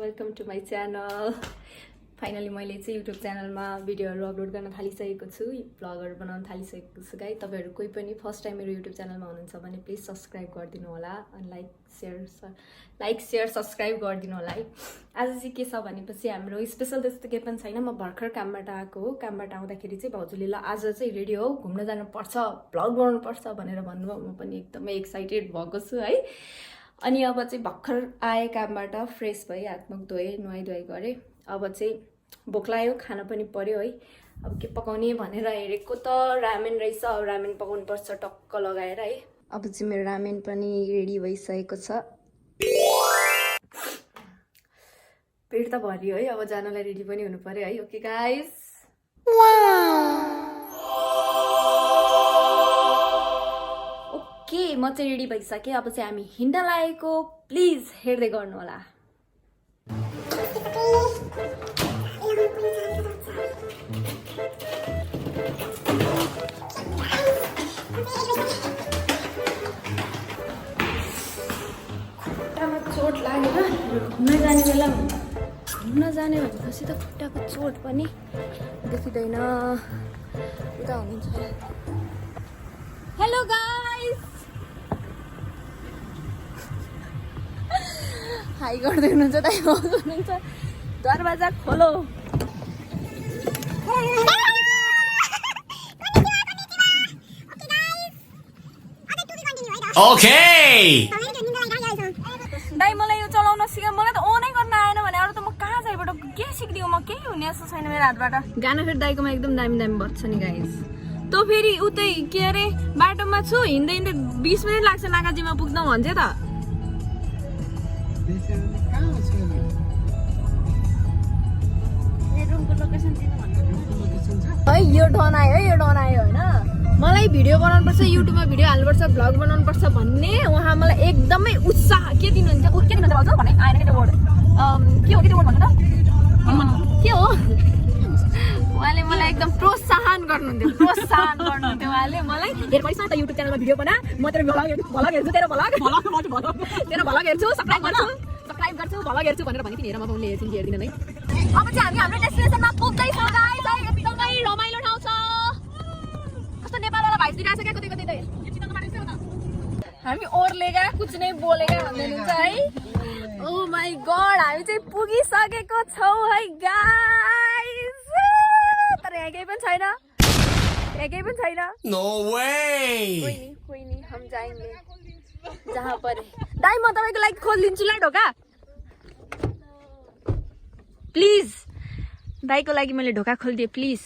Welcome to my channel. Finally मैले चाहिँ YouTube च्यानलमा भिडियोहरू अपलोड गर्न थालिसकेको छु, भ्लगहरू बनाउन थालिसकेको छु। गाइस तपाईहरु कोही पनि फर्स्ट टाइम मेरो युट्युब च्यानलमा हुनुहुन्छ भने प्लिज सब्स्क्राइब गरिदिनु होला अनि लाइक शेयर सब्स्क्राइब गरिदिनु होला है। आज चाहिँ के छ भनेपछि हाम्रो स्पेशल त्यस्तो केही पनि छैन। म भर्खर कामबाट आएको हो। कामबाट आउँदाखेरि चाहिँ भाउजूले ल आज चाहिँ रेडी हो, घुम्न जानुपर्छ, भ्लग बनाउनुपर्छ भनेर भन्नुभयो। म पनि एकदमै एक्साइटेड भएको छु है। अनि अब चाहिँ भर्खर आए कामबाट, फ्रेस भए, हात मुख धोएँ, नुहाई धुवाई गरेँ। अब चाहिँ भोक लाग्यो, खाना पनि पर्यो है। अब के पकाउने भनेर हेरेको त रामेन रहेछ। अब रामेन पकाउनु पर्छ टक्क लगाएर है। अब चाहिँ मेरो रामेन पनि रेडी भइसकेको छ। पेट त भरियो है, अब जानलाई रेडी पनि हुनु पर्यो है। ओके गाइस, ओके म चाहिँ रेडी भइसकेँ। अब चाहिँ हामी हिँड्न लागेको, प्लिज हेर्दै गर्नु होला। खुट्टामा चोट लागेर घुम्न जाने बेला घुम्न जाने भनेपछि त खुट्टाको चोट पनि देखिँदैन। उता हुनुहुन्छ। हेलो गाइस, हाई गर्दै हुनुहुन्छ, दाइ हुनुहुन्छ। दरवाजा खोलो। Okay. दाइ मलाई यो चलाउन सिका, मलाई त ओनै गर्न आएन भने अरू त म कहाँ जाइबाट के सिक्दियो, म केही हुने जस्तो छैन मेरो हातबाट। गाना फेरि दाइकोमा एकदम दामी दामी बज्छ नि गाइस। त फेरि उतै के अरे बाटोमा छु, हिँड्दै हिँड्दै 20 मिनट लाग्छ नाकाजीमा पुग्न भन्छ त। है यो डन आयो है, यो डन आयो होइन। मलाई भिडियो बनाउनुपर्छ, युट्युबमा भिडियो हाल्नुपर्छ, भ्लग बनाउनुपर्छ भन्ने उहाँ मलाई एकदमै उत्साह के दिनुहुन्छ, के दिनुहुन्छ भाउजू भने आएन के त्यो वर्ड के हो, के त्यो वर्ड भन्नु त के हो। उहाँले मलाई एकदम प्रोत्साहन गर्नुहुन्थ्यो, प्रोत्साहन गर्नुहुन्थ्यो उहाँले मलाई। हेर पैसा त युट्युब च्यानलमा भिडियो बना, म तेरो भ्लग हेर्छु, तेरो भ्लग हेर्छु, सब्स्क्राइब गर्छु, भ्लग हेर्छु भनेर भने तिनीहरू म उनले हेर्छु कि हेर्दिनँ है। अब चाहिँ हामी हाम्रो डेस्टिनेसनमा पुग्दैछौँ गाइस। एकदमै रमाइलो ठाउँ छ। कस्तो नेपालवाला भाइस दिइरहेको छ क्या कतै कतै त। हामी ओर्लेगा कुछ नै बोलेगा भन्दै हुनुहुन्छ है। ओ माई गॉड, हामी चाहिँ पुगिसकेको छौँ है गाइस। तर यहाँ केही पनि छैन, यहाँ केही पनि छैन। No way. कोही नि हम जाएंगे जहाँ पर। दाइ म तपाईँको लागि खोलिदिन्छु ल ढोका, प्लिज। दाइको लागि मैले ढोका खोलिदिएँ, प्लिज।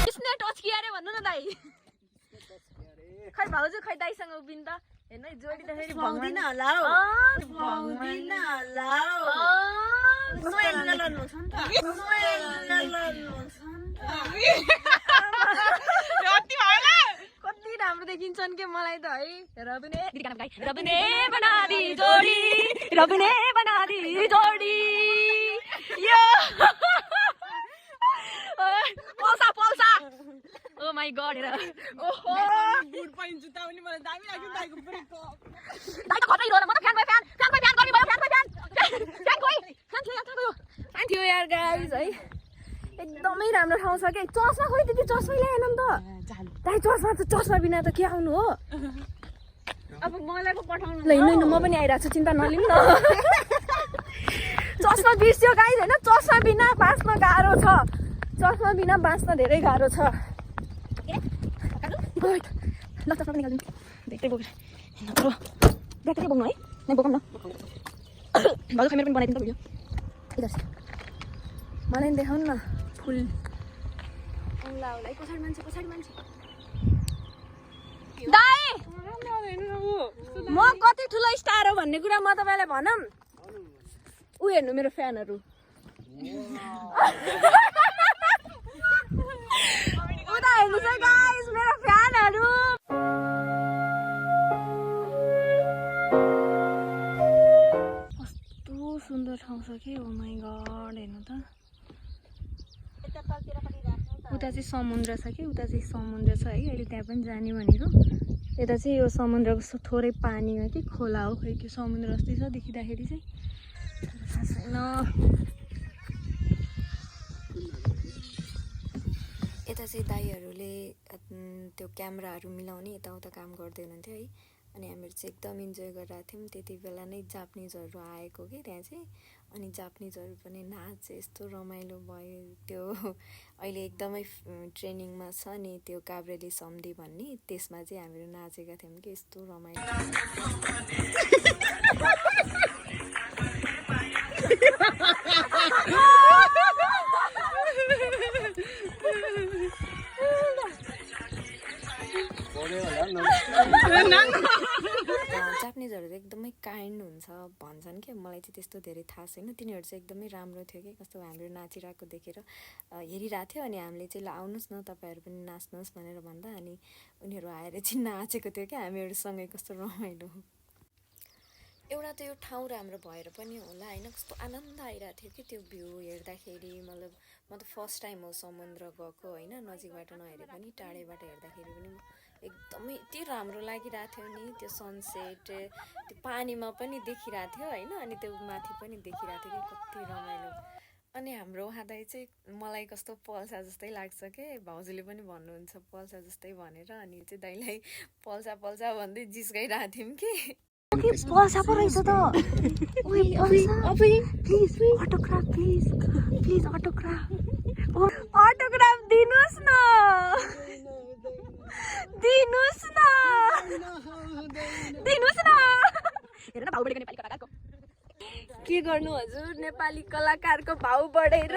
किसने टच किया रे भन्नु न दाइ। खै भाउजू, खै दाइसँग उभिन् त। हेर्नु है जोडी त फेरि भङ्दिन होला हो, भङ्दिन होला हो। सोयल गलनु छ नि त, सोयल गलनु छ नि त। रति भएन कति राम्रो देखिन्छन् के मलाई त है। रबने दिदी गाना गाई, रबने बना दी जोडी, रबने बना दी जोडी। यो पल्सा पल्सा। ओ माय गॉड हेर। ओहो बुट पाइन जुत्ता पनि मलाई दामी लाग्यो दाइको ब्रेकको। दाइ त खतै हो, म त फ्यान भयो, फ्यान गर्नु भयो, फ्यान थियो यार गाइस है। एकदमै राम्रो ठाउँ छ के। चस्मा खोइ दिदी, चस्मै ल्याएन नि त दाइ। चस्मा बिना त के आउनु हो। अब मलाई पो पठाउनु ल। हिँड्नु म पनि आइरहेको छु, चिन्ता नलिनु न। चस्मा बिर्स्यो गाइस होइन। चस्मा बिना बाँच्न गाह्रो छ, चस्मा बिना बाँच्न धेरै गाह्रो छ। ल चस्मा पनि निकालिदिनु, भेटै बोकेर ब्यागै बोक्नु है। नै बोकौँ न भाउजू, खाइ मेरो पनि बनाइदिनु त भिडियो। इधर मलाई पनि देखाउनु न फुल। औला औला पछाडि मान्छे, पछाडि मान्छे। दाइ म कति ठुलो स्टार हो भन्ने कुरा म तपाईँलाई भनौँ। ऊ हेर्नु मेरो फ्यानहरू। उता हेर्नु चाहिँ गाइस मेरो फ्यानहरू। कस्तो सुन्दर ठाउँ छ कि। ओ माई गॉड हेर्नु त। उता चाहिँ समुद्र छ कि उता चाहिँ समुद्र छ है अहिले त्यहाँ पनि जाने भनेको यता चाहिँ यो समुद्रको थोरै पानी हो कि खोला हो खै के समुद्र जस्तै छ देखिँदाखेरि चाहिँ थाहा छैन यता चाहिँ दाइहरूले त्यो क्यामेराहरू मिलाउने यताउता काम गर्दै हुनुहुन्थ्यो है अनि हामीहरू चाहिँ एकदम इन्जोय गरिरहेको थियौँ त्यति बेला नै जापानिजहरू आएको कि त्यहाँ चाहिँ अनि जापानिजहरू पनि नाचे यस्तो रमाइलो भयो त्यो अहिले एकदमै ट्रेनिङमा छ नि त्यो काभ्रेली सम्धी भन्ने त्यसमा चाहिँ हामीहरू नाचेका थियौँ कि यस्तो रमाइलो जापानिजहरू चाहिँ एकदमै काइन्ड हुन्छ भन्छन् कि मलाई चाहिँ त्यस्तो धेरै थाहा छैन तिनीहरू चाहिँ एकदमै राम्रो थियो कि कस्तो हाम्रो नाचिरहेको देखेर हेरिरहेको थियो अनि हामीले चाहिँ ल आउनुहोस् न तपाईँहरू पनि नाच्नुहोस् भनेर भन्दा अनि उनीहरू आएर चाहिँ नाचेको थियो कि हामीहरूसँगै कस्तो रमाइलो एउटा त यो ठाउँ राम्रो भएर पनि होला होइन कस्तो आनन्द आइरहेको थियो कि त्यो भ्यू हेर्दाखेरि मतलब म त फर्स्ट टाइम हो समुद्र गएको होइन नजिकबाट नहेरे पनि टाढैबाट हेर्दाखेरि पनि एकदमै यति राम्रो लागिरहेको थियो नि त्यो सनसेट त्यो पानीमा पनि देखिरहेको थियो होइन अनि त्यो माथि पनि देखिरहेको थियो कि कति रमाइलो अनि हाम्रो उहाँ दाइ चाहिँ मलाई कस्तो पल्सा जस्तै लाग्छ के भाउजूले पनि भन्नुहुन्छ पल्सा जस्तै भनेर अनि चाहिँ दाइलाई पल्सा पल्सा भन्दै जिस्काइरहेको थियौँ कि पल्सा पो रहेछ त प्लिज अटोग्राफ प्लिज अटोग्राफ दिनुहोस् न हेर न भाउ बढेको नेपाली कलाकारको के गर्नु हजुर नेपाली कलाकारको भाउ बढेर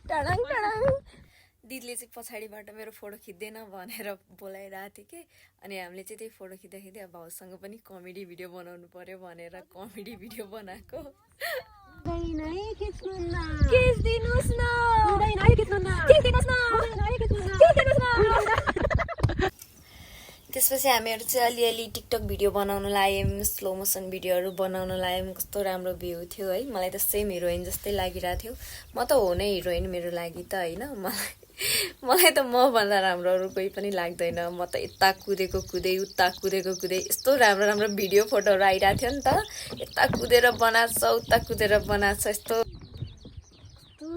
टडङ टडङ दिदीले चाहिँ पछाडिबाट मेरो फोटो खिच्दैन भनेर बोलाइरहेको थियो कि अनि हामीले चाहिँ त्यही फोटो खिच्दाखेरि अब भाउसँग पनि कमेडी भिडियो बनाउनु पर्यो भनेर कमेडी भिडियो बनाएको त्यसपछि हामीहरू चाहिँ अलिअलि टिकटक भिडियो बनाउन लाग्यौँ स्लो मोसन भिडियोहरू बनाउन लाग्यौँ कस्तो राम्रो भ्यू थियो है मलाई त सेम हिरोइन जस्तै लागिरहेको थियो म त हो नै हिरोइन मेरो लागि त होइन मलाई त म भन्दा राम्रो अरू कोही पनि लाग्दैन म त यता कुदेको कुदै उता कुदेको कुदै यस्तो राम्रो राम्रो भिडियो फोटोहरू आइरहेको थियो नि त यता कुदेर बनाएको छ उता कुदेर बनाएको छ यस्तो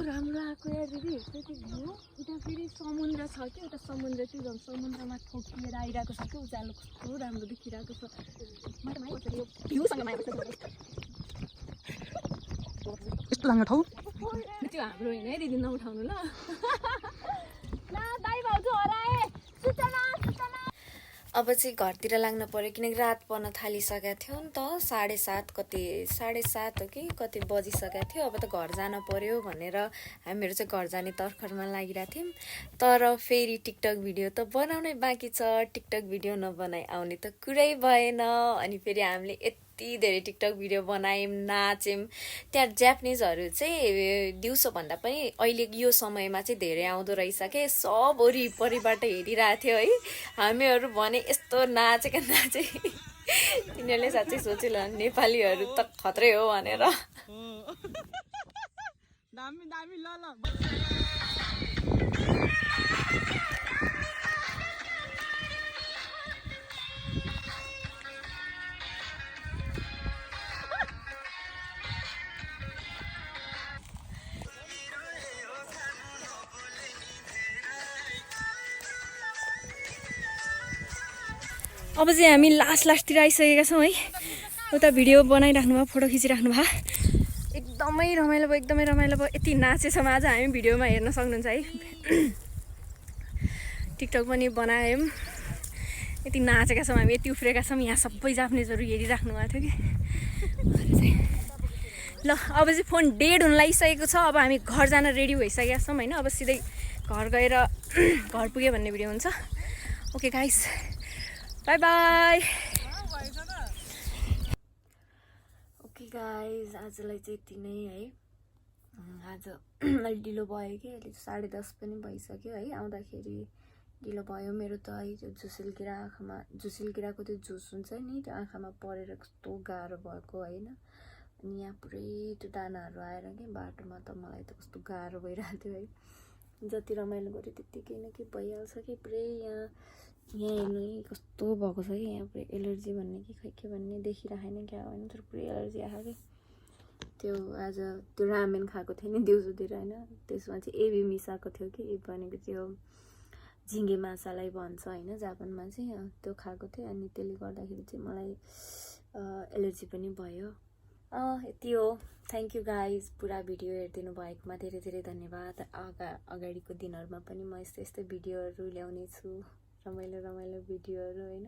राम्रो आएको यार दिदी त्यति भ्यू उता फेरि समुद्र छ कि उता समुद्र चाहिँ झन् समुद्रमा ठोकिएर आइरहेको छ कि उचालो कस्तो राम्रो देखिरहेको छ मलाई माया पर्छ यो भ्यूसँग माया पर्छ यस्तो राम्रो ठाउँ त्यो हाम्रो होइन है दिदी नउठाउनु ल दाइ भाउजू हराए सूचना अब चाहिँ घरतिर लाग्न पर्यो किनकि रात पर्न थालिसकेको थियो नि त 7:30 हो कि कति बजिसकेको थियो अब त घर जान पर्यो भनेर हामीहरू चाहिँ घर जाने तर्खरमा लागिरहेको थियौँ तर फेरि टिकटक भिडियो त बनाउनै बाँकी छ टिकटक भिडियो नबनाइ आउने त कुरै भएन अनि फेरि हामीले यति धेरै टिकटक भिडियो बनायौँ नाच्यौँ त्यहाँ जापानिजहरू चाहिँ दिउँसो भन्दा पनि अहिले यो समयमा चाहिँ धेरै आउँदो रहेछ के सब वरिपरिबाट हेरिरहेको थियो है हामीहरू भने यस्तो नाचेका नाचे तिनीहरूले साँच्चै सोचिल नेपालीहरू त खत्रै हो भनेर अब चाहिँ हामी लास्टतिर आइसकेका छौँ है उता भिडियो बनाइराख्नु भयो फोटो खिचिराख्नु भयो एकदमै रमाइलो भयो यति नाचेसम्म आज हामी भिडियोमा हेर्न सक्नुहुन्छ है टिकटक पनि बनायौँ यति नाचेका छौँ हामी यति उफ्रेका छौँ यहाँ सबै जापानिजहरू हेरिराख्नु भएको थियो कि ल अब चाहिँ फोन डेड हुन लागिसकेको छ अब हामी घर जान रेडी भइसकेका छौँ होइन अब सिधै घर गएर घर पुग्यो भन्ने भिडियो हुन्छ okay guys by by okay guys आजलाई चाहिँ यति नै है आज अलिक ढिलो भयो कि अहिले 10:30 पनि भइसक्यो है आउँदाखेरि ढिलो भयो मेरो त है त्यो झुसिलकिराको त्यो झुस हुन्छ नि त्यो आँखामा परेर कस्तो गाह्रो भएको होइन अनि यहाँ पुरै त्यो दानाहरू आएर कि बाटोमा त मलाई त कस्तो गाह्रो भइरहेको थियो है जति रमाइलो गऱ्यो त्यति केही न केही भइहाल्छ कि पुरै यहाँ हेर्नु है कस्तो भएको छ कि यहाँ पुरै एलर्जी भन्ने कि खै के भन्ने देखिराखेन क्या होइन तर पुरै एलर्जी आएको कि त्यो आज त्यो रामेन खाएको थियो नि दिउँसोतिर होइन त्यसमा चाहिँ एबी मिसाएको थियो कि एबी भनेको त्यो झिङ्गे माछालाई भन्छ होइन जापानमा चाहिँ त्यो खाएको थियो अनि त्यसले गर्दाखेरि चाहिँ मलाई एलर्जी पनि भयो यति हो थ्याङ्क यू गाइज पुरा भिडियो हेरिदिनु भएकोमा धेरै धेरै धन्यवाद अगाडिको दिनहरूमा पनि म यस्तो यस्तो भिडियोहरू ल्याउने छु रमाइलो रमाइलो भिडियोहरू होइन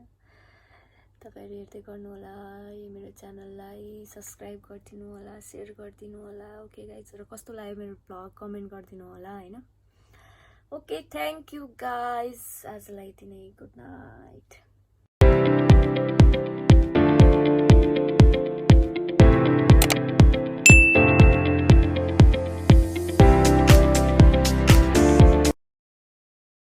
तपाईहरु हेर्दै गर्नु होला यो मेरो च्यानललाई सब्स्क्राइब गरिदिनु होला शेयर गरिदिनु होला ओके गाइज र कस्तो लाग्यो मेरो ब्लग कमेन्ट गरिदिनु होला हैन ओके थ्यांक यू गाइज आजलाई यति नै गुड नाइट